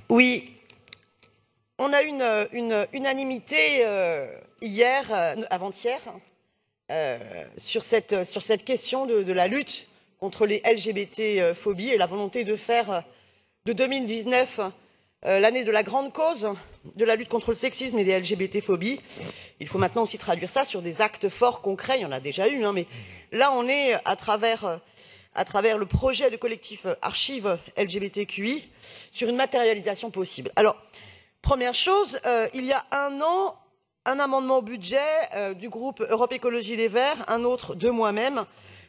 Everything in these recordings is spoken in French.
Oui, on a une unanimité hier, avant-hier, sur cette question de la lutte contre les LGBT-phobies et la volonté de faire de 2019 l'année de la grande cause de la lutte contre le sexisme et les LGBT-phobies. Il faut maintenant aussi traduire ça sur des actes forts, concrets. Il y en a déjà eu, mais là on est à travers le projet de collectif Archives LGBTQI sur une matérialisation possible. Alors, première chose, il y a un an, un amendement au budget du groupe Europe Écologie Les Verts, un autre de moi-même,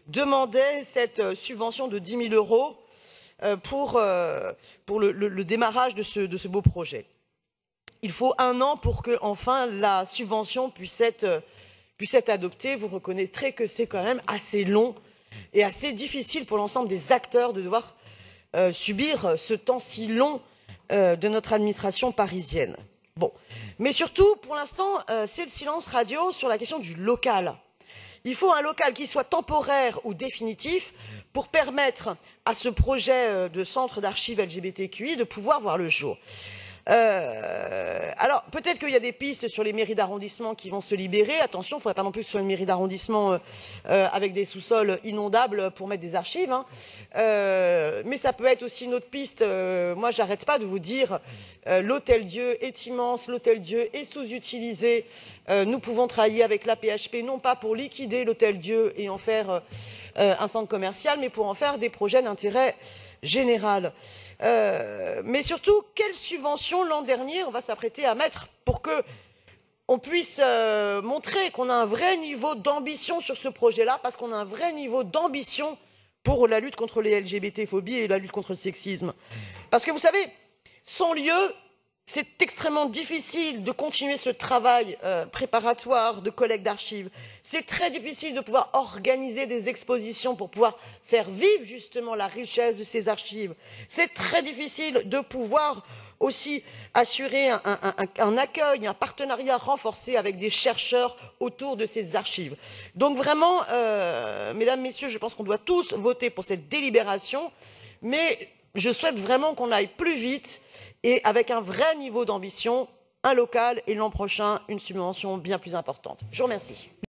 demandait cette subvention de 10 000 euros pour le démarrage de ce beau projet. Il faut un an pour que, enfin, la subvention puisse être adoptée. Vous reconnaîtrez que c'est quand même assez long et assez difficile pour l'ensemble des acteurs de devoir subir ce temps si long de notre administration parisienne. Bon, mais surtout, pour l'instant, c'est le silence radio sur la question du local. Il faut un local qui soit temporaire ou définitif pour permettre à ce projet de centre d'archives LGBTQI de pouvoir voir le jour. Alors, peut-être qu'il y a des pistes sur les mairies d'arrondissement qui vont se libérer. Attention, il ne faudrait pas non plus que ce soit une mairie d'arrondissement avec des sous-sols inondables pour mettre des archives. Mais ça peut être aussi une autre piste. Moi, j'arrête pas de vous dire l'Hôtel-Dieu est immense, l'Hôtel-Dieu est sous-utilisé. Nous pouvons travailler avec la PHP, non pas pour liquider l'Hôtel-Dieu et en faire un centre commercial, mais pour en faire des projets d'intérêt général. Mais surtout, quelle subvention l'an dernier on va s'apprêter à mettre pour que on puisse montrer qu'on a un vrai niveau d'ambition sur ce projet-là, parce qu'on a un vrai niveau d'ambition pour la lutte contre les LGBT-phobies et la lutte contre le sexisme. Parce que vous savez, sans lieu, c'est extrêmement difficile de continuer ce travail préparatoire de collecte d'archives. C'est très difficile de pouvoir organiser des expositions pour pouvoir faire vivre justement la richesse de ces archives. C'est très difficile de pouvoir aussi assurer un accueil, un partenariat renforcé avec des chercheurs autour de ces archives. Donc vraiment, mesdames, messieurs, je pense qu'on doit tous voter pour cette délibération, mais je souhaite vraiment qu'on aille plus vite et avec un vrai niveau d'ambition, un local et l'an prochain, une subvention bien plus importante. Je vous remercie.